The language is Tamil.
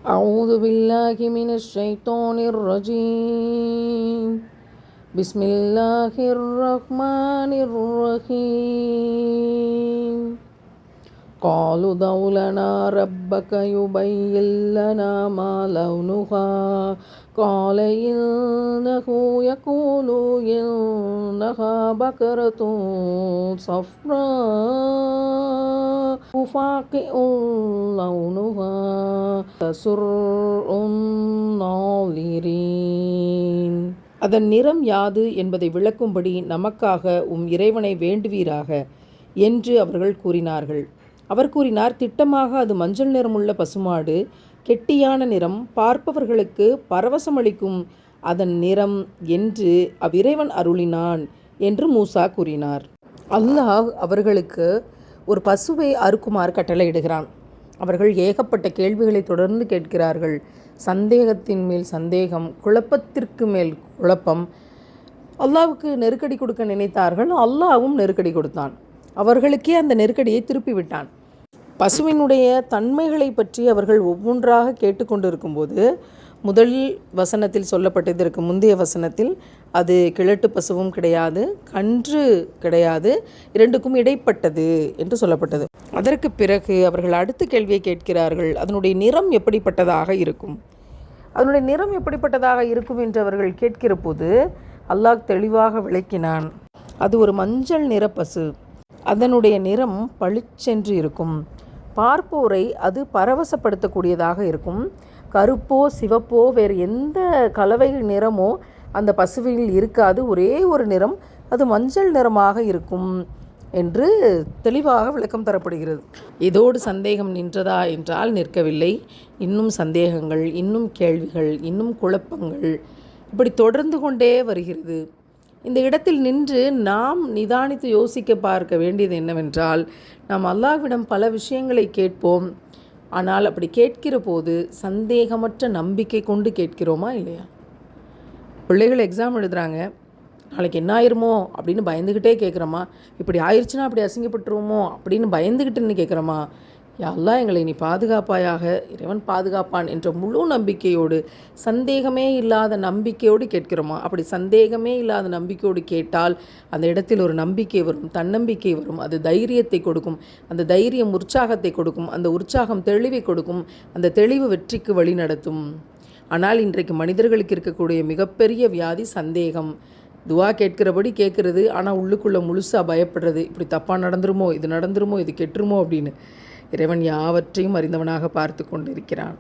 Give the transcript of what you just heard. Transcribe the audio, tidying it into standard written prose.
أعوذ بالله من الشيطان الرجيم بسم الله الرحمن الرحيم قالوا ادع لنا ربك يبين لنا ما لونها قال إنه يقول إنها بقرة صفراء فاقع لونها تسر الناظرين. அதன் நிறம் யாது என்பதை விளக்கும்படி நமக்காக இறைவனை வேண்டுவீராக என்று அவர்கள் கூறினார்கள். அவர் கூறினார், திட்டமாக அது மஞ்சள் நிறமுள்ள பசுமாடு, கெட்டியான நிறம், பார்ப்பவர்களுக்கு பரவசமளிக்கும் அதன் நிறம் என்று அவ்விறைவன் அருளினான் என்று மூசா கூறினார். அல்லாஹ் அவர்களுக்கு ஒரு பசுவை அறுக்குமாறு கட்டளையிடுகிறான். அவர்கள் ஏகப்பட்ட கேள்விகளை தொடர்ந்து கேட்கிறார்கள். சந்தேகத்தின் மேல் சந்தேகம், குழப்பத்திற்கு மேல் குழப்பம். அல்லாஹ்வுக்கு நெருக்கடி கொடுக்க நினைத்தார்கள். அல்லாஹ்வும் நெருக்கடி கொடுத்தான். அவர்களுக்கே அந்த நெருக்கடியை திருப்பி விட்டான். பசுவினுடைய தன்மைகளை பற்றி அவர்கள் ஒவ்வொன்றாக கேட்டுக்கொண்டிருக்கும்போது, முதல் வசனத்தில் சொல்லப்பட்டது இதற்கு முந்தைய வசனத்தில் அது கிழட்டு பசுவும் கிடையாது, கன்று கிடையாது, இரண்டுக்கும் இடைப்பட்டது என்று சொல்லப்பட்டது. அதற்கு பிறகு அவர்கள் அடுத்த கேள்வியை கேட்கிறார்கள், அதனுடைய நிறம் எப்படிப்பட்டதாக இருக்கும்? அதனுடைய நிறம் எப்படிப்பட்டதாக இருக்கும் என்று அவர்கள் கேட்கிற போது அல்லாஹ் தெளிவாக விளக்கினான். அது ஒரு மஞ்சள் நிற பசு. அதனுடைய நிறம் பளிச்சென்று இருக்கும். பார்ப்போரை அது பரவசப்படுத்தக்கூடியதாக இருக்கும். கருப்போ சிவப்போ வேறு எந்த கலவை நிறமோ அந்த பசுவில் இருக்காது. ஒரே ஒரு நிறம், அது மஞ்சள் நிறமாக இருக்கும் என்று தெளிவாக விளக்கம் தரப்படுகிறது. இதோடு சந்தேகம் நின்றதா என்றால் நிற்கவில்லை. இன்னும் சந்தேகங்கள், இன்னும் கேள்விகள், இன்னும் குழப்பங்கள் இப்படி தொடர்ந்து கொண்டே வருகிறது. இந்த இடத்தில் நின்று நாம் நிதானித்து யோசிக்க பார்க்க வேண்டியது என்னவென்றால், நாம் அல்லாஹ்விடம் பல விஷயங்களை கேட்போம். ஆனால் அப்படி கேட்கிற போது சந்தேகமற்ற நம்பிக்கை கொண்டு கேட்கிறோமா இல்லையா? பிள்ளைகள் எக்ஸாம் எழுதுகிறாங்க, நாளைக்கு என்ன ஆயிருமோ அப்படின்னு பயந்துக்கிட்டே கேட்குறோமா? இப்படி ஆயிடுச்சுன்னா அப்படி அசிங்கப்பட்டுருவோமோ அப்படின்னு பயந்துக்கிட்டுன்னு கேட்குறோமா? அல்லாஹ் எங்களை நீ பாதுகாப்பாயாக, இறைவன் பாதுகாப்பான் என்ற முழு நம்பிக்கையோடு, சந்தேகமே இல்லாத நம்பிக்கையோடு கேட்கிறோமா? அப்படி சந்தேகமே இல்லாத நம்பிக்கையோடு கேட்டால் அந்த இடத்தில் ஒரு நம்பிக்கை வரும், தன்னம்பிக்கை வரும். அது தைரியத்தை கொடுக்கும். அந்த தைரியம் உற்சாகத்தை கொடுக்கும். அந்த உற்சாகம் தெளிவை கொடுக்கும். அந்த தெளிவு வெற்றிக்கு வழி நடத்தும். ஆனால் இன்றைக்கு மனிதர்களுக்கு இருக்கக்கூடிய மிகப்பெரிய வியாதி சந்தேகம். துவா கேட்கிறபடி கேட்குறது, ஆனால் உள்ளுக்குள்ளே முழுசாக பயப்படுறது. இப்படி தப்பாக நடந்துருமோ, இது நடந்துருமோ, இது கெட்டுருமோ அப்படின்னு. இறைவன் யாவற்றையும் அறிந்தவனாக பார்த்து கொண்டிருக்கிறான்.